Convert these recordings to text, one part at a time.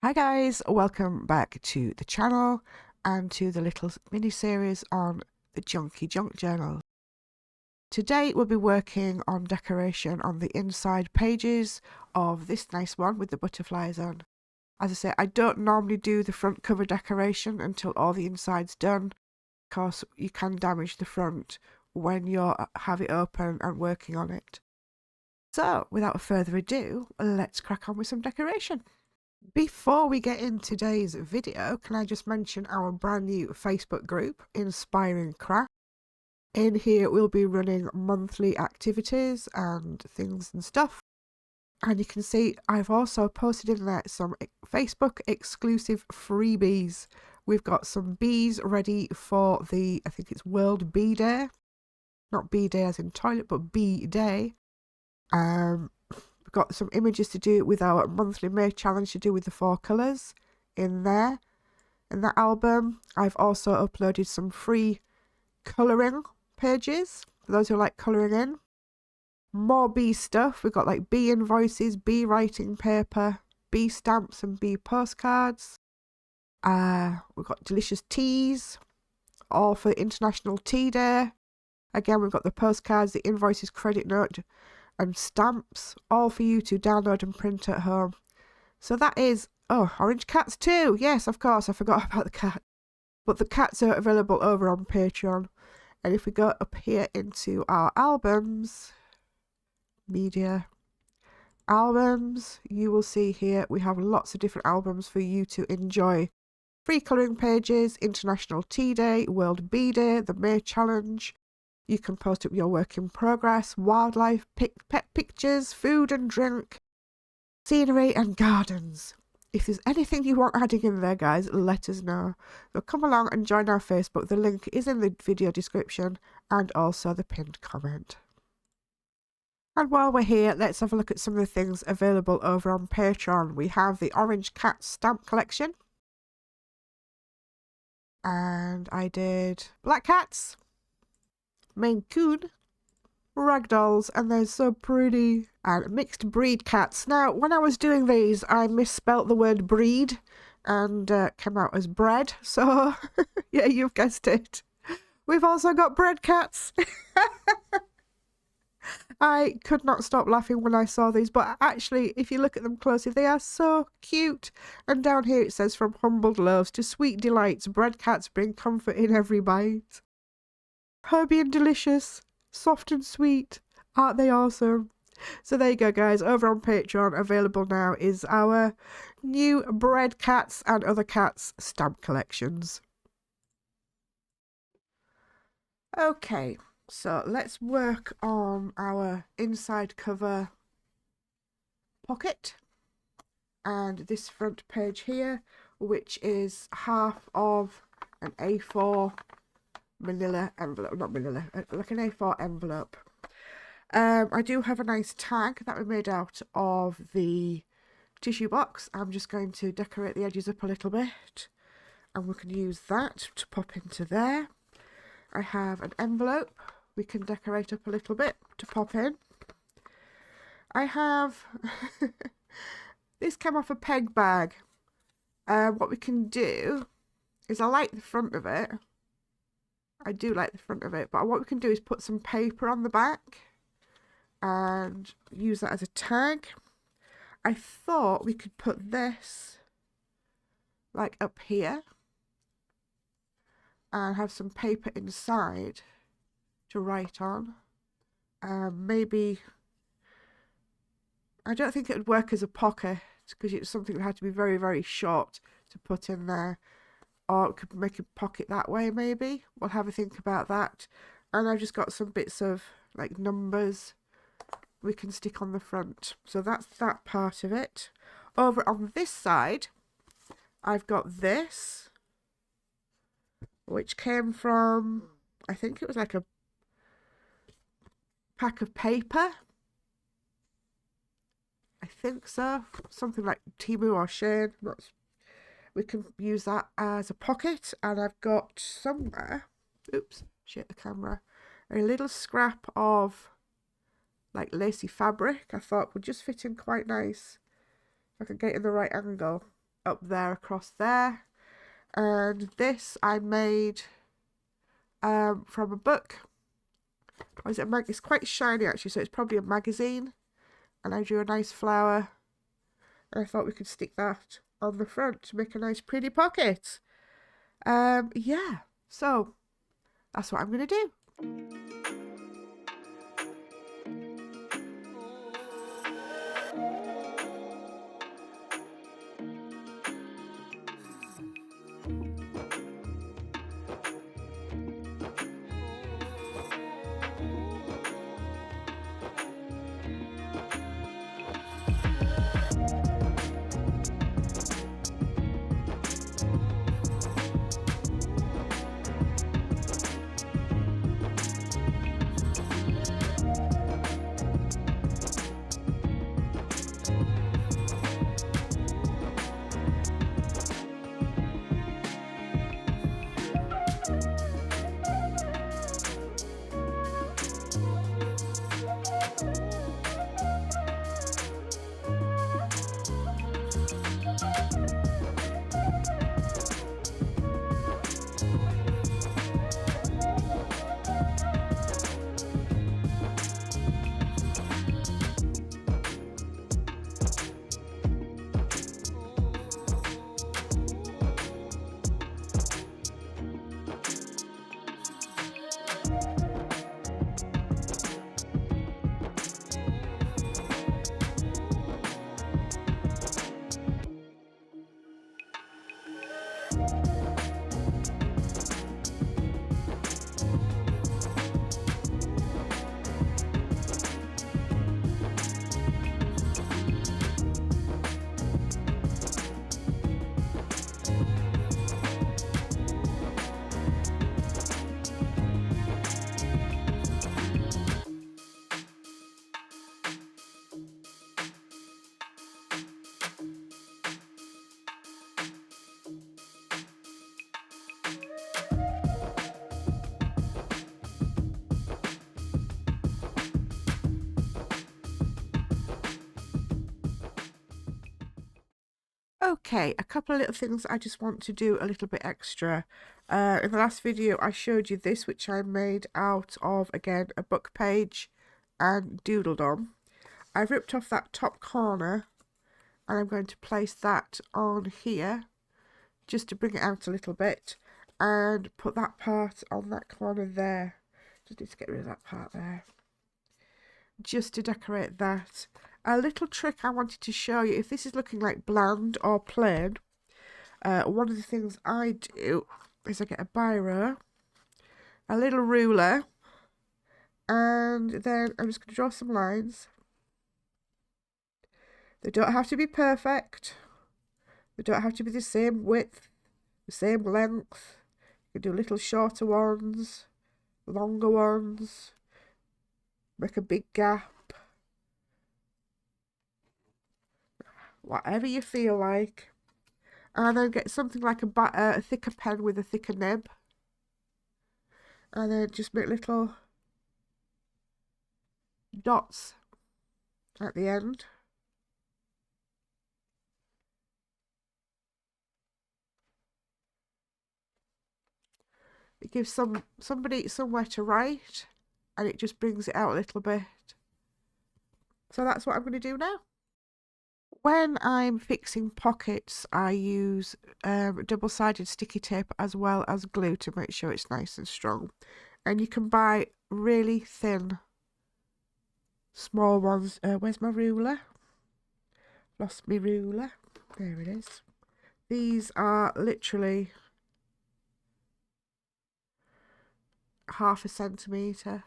Hi guys, welcome back to the channel and to the little mini series on the Junky Junk Journal. Today we'll be working on decoration on the inside pages of this nice one with the butterflies on. As I say, I don't normally do the front cover decoration until all the inside's done, because you can damage the front when you have it open and working on it. So without further ado, let's crack on with some decoration. Before we get in today's video, can I just mention our brand new Facebook group, Inspiring Craft. In here we'll be running monthly activities and things and stuff. And you can see I've also posted in there some Facebook exclusive freebies. We've got some bees ready for the, I think it's World Bee Day. Not bee day as in toilet, but bee day. We've got some images to do with our monthly May challenge to do with the 4 colours in there. In that album, I've also uploaded some free colouring pages for those who like colouring in. More bee stuff. We've got like bee invoices, bee writing paper, bee stamps and bee postcards. We've got delicious teas, all for International Tea Day. Again, we've got the postcards, the invoices, credit note and stamps, all for you to download and print at home. So that is, orange cats too. Yes, of course, I forgot about the cat. But the cats are available over on Patreon. And if we go up here into our albums, media, albums, you will see here we have lots of different albums for you to enjoy. Free colouring pages, International Tea Day, World Bee Day, the May Challenge. You can post up your work in progress, wildlife, pet pictures, food and drink, scenery and gardens. If there's anything you want adding in there, guys, let us know. So come along and join our Facebook. The link is in the video description and also the pinned comment. And while we're here, let's have a look at some of the things available over on Patreon. We have the Orange Cat stamp collection. And I did black cats, Maine Coon, ragdolls, and they're so pretty, and mixed breed cats. Now, when I was doing these, I misspelt the word breed and came out as bread. So, yeah, you've guessed it. We've also got bread cats. I could not stop laughing when I saw these, but actually, if you look at them closely, they are so cute. And down here it says, from humbled loaves to sweet delights, bread cats bring comfort in every bite. Herby and delicious, soft and sweet, aren't they awesome? So there you go, guys. Over on Patreon, available now is our new bread cats and other cats stamp collections. Okay, so let's work on our inside cover pocket and this front page here, which is half of an A4 manila envelope, not manila, like an A4 envelope. I do have a nice tag that we made out of the tissue box. I'm just going to decorate the edges up a little bit, and we can use that to pop into there. I have an envelope we can decorate up a little bit to pop in. I have this came off a peg bag. What we can do is, I like the front of it. I do like the front of it, but what we can do is put some paper on the back and use that as a tag. I thought we could put this like up here and have some paper inside to write on. Maybe, I don't think it would work as a pocket because it's something that had to be very, very short to put in there. Or it could make a pocket that way, maybe. We'll have a think about that. And I've just got some bits of like numbers we can stick on the front. So that's that part of it. Over on this side, I've got this, which came from, I think it was like a pack of paper. I think so. Something like Temu or Shane. We can use that as a pocket. And I've got somewhere, oops, shit the camera, a little scrap of like lacy fabric I thought would just fit in quite nice. If I could get it in the right angle. up there across there. And this I made from a book. Or is it it's quite shiny actually, so it's probably a magazine. And I drew a nice flower. And I thought we could stick that on the front to make a nice pretty pocket. Yeah, so that's what I'm going to do. Okay, a couple of little things I just want to do a little bit extra. In the last video I showed you this, which I made out of, again, a book page and doodled on. I've ripped off that top corner and I'm going to place that on here just to bring it out a little bit and put that part on that corner there. Just need to get rid of that part there. Just to decorate that. A little trick I wanted to show you, if this is looking like bland or plain, one of the things I do is I get a biro, a little ruler, and then I'm just going to draw some lines. They don't have to be perfect. They don't have to be the same width, the same length. You can do little shorter ones, longer ones, make a big gap. Whatever you feel like. And then get something like a thicker pen with a thicker nib. And then just make little dots at the end. It gives somebody somewhere to write, and it just brings it out a little bit. So that's what I'm going to do now. When I'm fixing pockets, I use double-sided sticky tape as well as glue to make sure it's nice and strong. And you can buy really thin, small ones. Where's my ruler? Lost my ruler. There it is. These are literally ½ centimetre.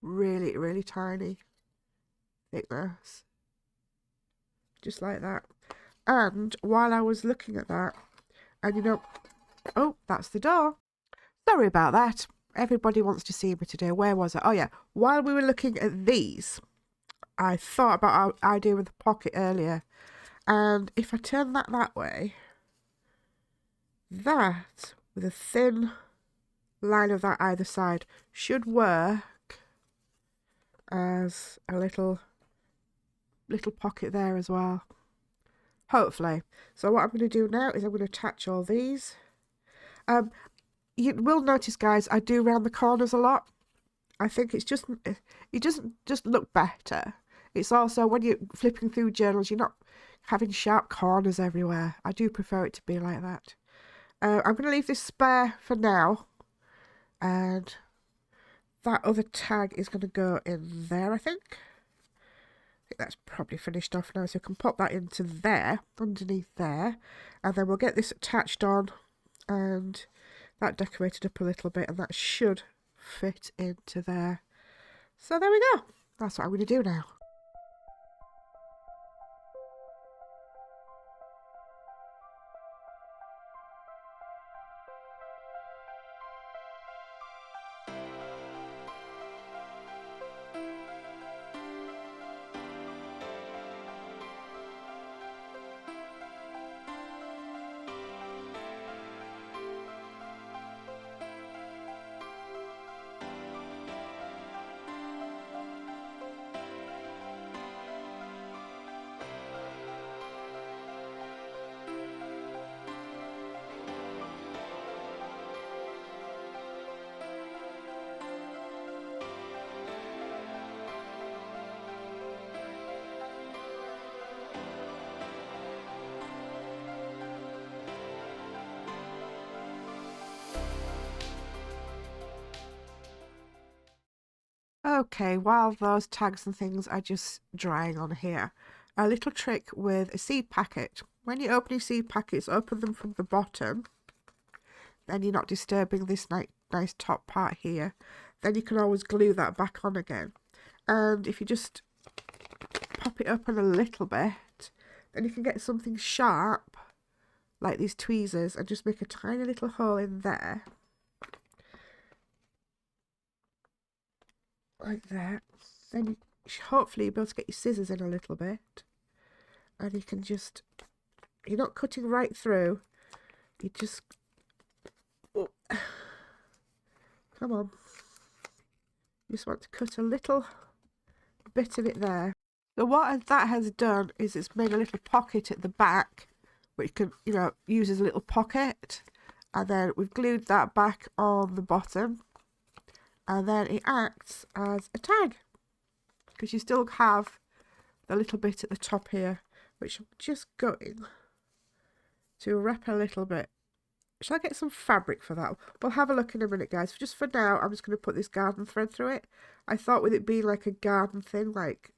Really, really tiny thickness. Just like that. And while I was looking at that, and you know, oh, that's the door. Sorry about that. Everybody wants to see me today. Where was I? Oh yeah, while we were looking at these, I thought about our idea with the pocket earlier. And if I turn that way, that with a thin line of that either side should work as a little little pocket there as well. Hopefully. So what I'm going to do now is I'm going to attach all these. You will notice, guys, I do round the corners a lot. I think it's just, it doesn't just look better. It's also when you're flipping through journals, you're not having sharp corners everywhere. I do prefer it to be like that. I'm going to leave this spare for now. And that other tag is going to go in there, I think. That's probably finished off now, so I can pop that into there, underneath there, and then we'll get this attached on and that decorated up a little bit, and that should fit into there. So there we go. That's what I'm going to do now. Okay, while those tags and things are just drying on here, a little trick with a seed packet. When you open your seed packets, open them from the bottom. Then you're not disturbing this nice top part here. Then you can always glue that back on again. And if you just pop it open a little bit, then you can get something sharp, like these tweezers, and just make a tiny little hole in there. Like that. Then you hopefully you'll be able to get your scissors in a little bit, and you can just, you're not cutting right through, you just, oh, come on, you just want to cut a little bit of it there. So what that has done is it's made a little pocket at the back, which can, you know, use as a little pocket, and then we've glued that back on the bottom. And then it acts as a tag, because you still have the little bit at the top here, which I'm just going to wrap a little bit. Shall I get some fabric for that? We'll have a look in a minute, guys. Just for now, I'm just going to put this garden thread through it. I thought with it being like a garden thing, like,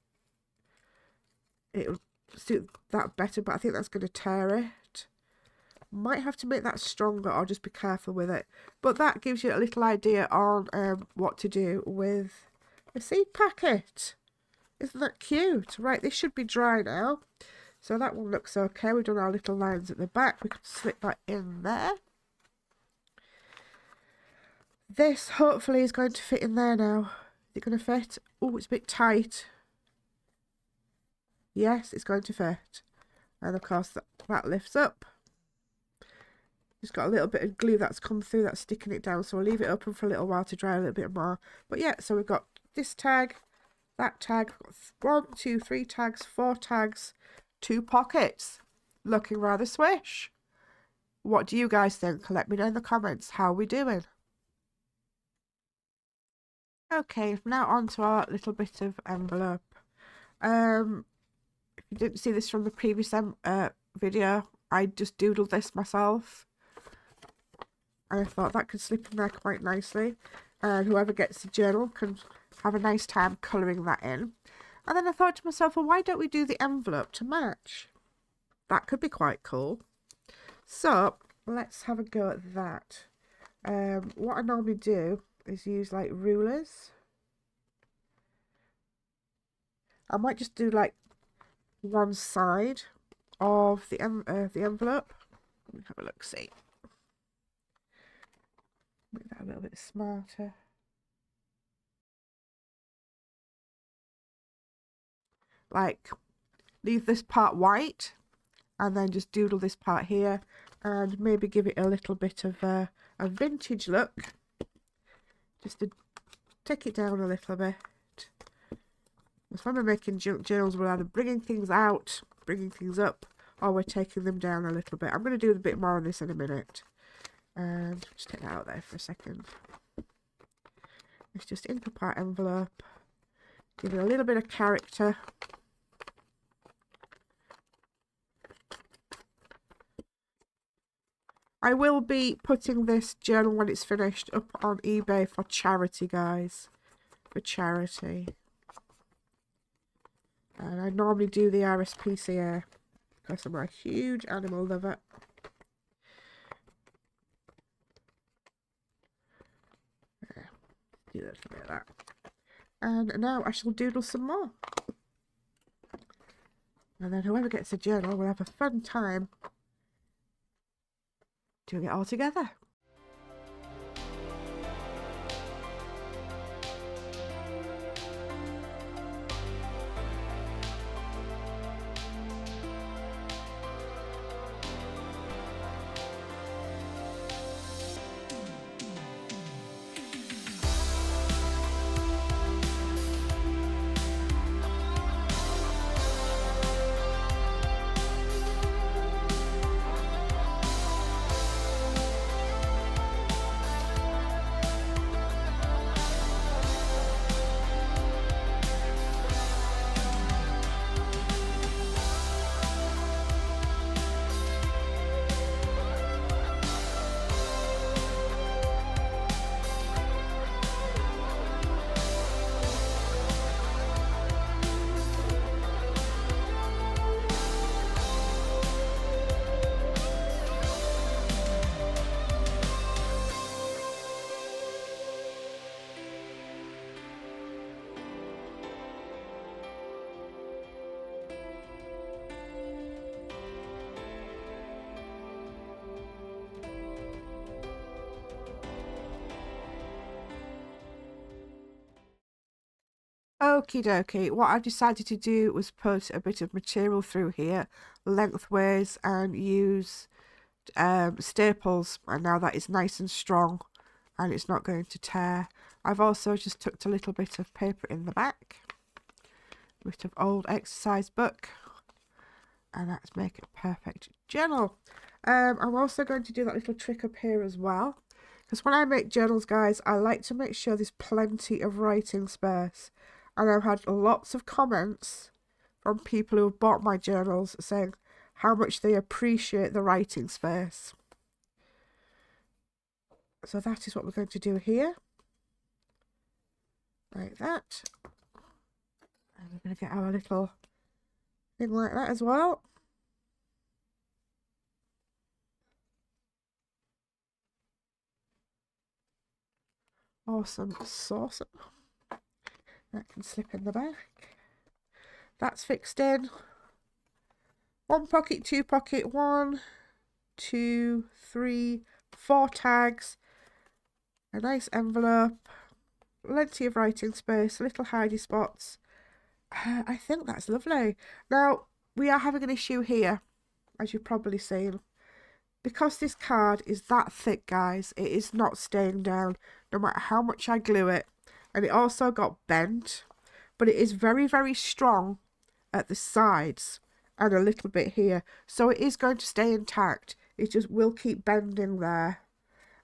it'll suit that better, but I think that's going to tear it. Might have to make that stronger, or just be careful with it. But that gives you a little idea on what to do with a seed packet. Isn't that cute? Right, this should be dry now. So that one looks okay. We've done our little lines at the back. We can slip that in there. This hopefully is going to fit in there now. Is it going to fit? Oh, it's a bit tight. Yes, it's going to fit. And of course that lifts up. Just got a little bit of glue that's come through, that's sticking it down, so I'll leave it open for a little while to dry a little bit more. But yeah, so we've got this tag, that tag, we've got 1, 2, 3 tags, 4 tags, 2 pockets. Looking rather swish. What do you guys think? Let me know in the comments. How are we doing? Okay, now on to our little bit of envelope. If you didn't see this from the previous video, I just doodled this myself. And I thought that could slip in there quite nicely. And whoever gets the journal can have a nice time colouring that in. And then I thought to myself, well, why don't we do the envelope to match? That could be quite cool. So let's have a go at that. What I normally do is use like rulers. I might just do like one side of the envelope. Let me have a look, see. Make that a little bit smarter. Like, leave this part white and then just doodle this part here and maybe give it a little bit of a vintage look. Just to take it down a little bit. Because when we're making junk journals, we're either bringing things out, bringing things up, or we're taking them down a little bit. I'm going to do a bit more on this in a minute. And just take that out there for a second. Let's just ink up our envelope. Give it a little bit of character. I will be putting this journal when it's finished up on eBay for charity, guys. For charity. And I normally do the RSPCA because I'm a huge animal lover. There, do a little bit of that. And now I shall doodle some more. And then whoever gets a journal will have a fun time doing it all together. Okie dokie, what I've decided to do was put a bit of material through here lengthways and use staples, and now that is nice and strong and it's not going to tear. I've also just tucked a little bit of paper in the back, a bit of old exercise book, and that's make it a perfect journal. I'm also going to do that little trick up here as well, because when I make journals, guys, I like to make sure there's plenty of writing space. And I've had lots of comments from people who have bought my journals saying how much they appreciate the writing space. So that is what we're going to do here. Like that. And we're going to get our little thing like that as well. Awesome sauce. That can slip in the back. That's fixed in. One pocket, two pocket, 1, 2, 3, 4 tags. A nice envelope. Plenty of writing space, little hidey spots. I think that's lovely. Now, we are having an issue here, as you've probably seen. Because this card is that thick, guys, it is not staying down, no matter how much I glue it. And it also got bent, but it is very, very strong at the sides and a little bit here. So it is going to stay intact. It just will keep bending there.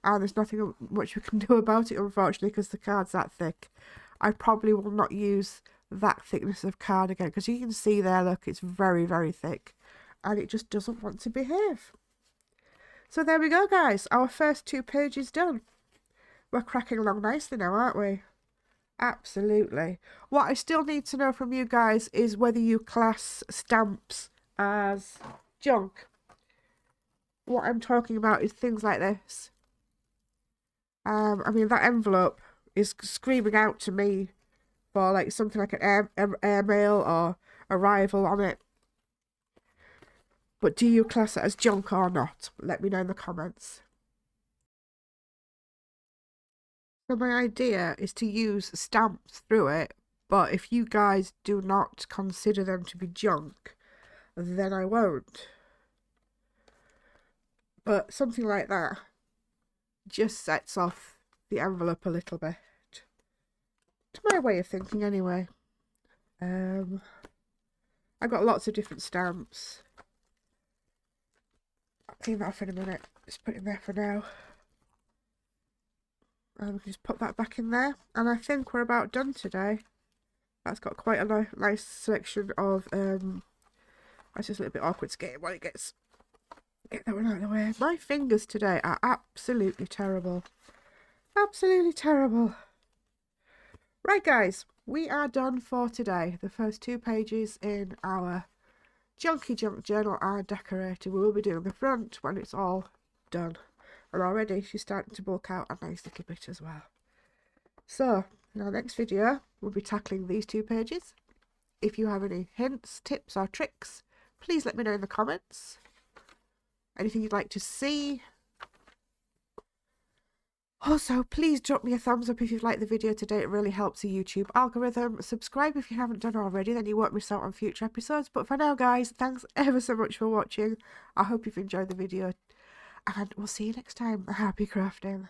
And there's nothing much we can do about it, unfortunately, because the card's that thick. I probably will not use that thickness of card again, because you can see there, look, it's very, very thick. And it just doesn't want to behave. So there we go, guys. Our first 2 pages done. We're cracking along nicely now, aren't we? Absolutely. What I still need to know from you guys is whether you class stamps as junk. What I'm talking about is things like this. I mean, that envelope is screaming out to me for like something like an airmail or arrival on it. But do you class it as junk or not? Let me know in the comments. So my idea is to use stamps through it, but if you guys do not consider them to be junk, then I won't. But something like that just sets off the envelope a little bit. To my way of thinking, anyway. I've got lots of different stamps. I'll clean that off in a minute. Just put it in there for now. And we can just put that back in there. And I think we're about done today. That's got quite a nice selection of it's just a little bit awkward to get it while it get that one out of the way. My fingers today are absolutely terrible. Absolutely terrible. Right guys, we are done for today. The first 2 pages in our Junky Junk journal are decorated. We will be doing the front when it's all done. And already she's starting to bulk out a nice little bit as well. So, in our next video, we'll be tackling these 2 pages. If you have any hints, tips or tricks, please let me know in the comments. Anything you'd like to see. Also, please drop me a thumbs up if you've liked the video today. It really helps the YouTube algorithm. Subscribe if you haven't done already, then you won't miss out on future episodes. But for now, guys, thanks ever so much for watching. I hope you've enjoyed the video. And we'll see you next time. Happy crafting.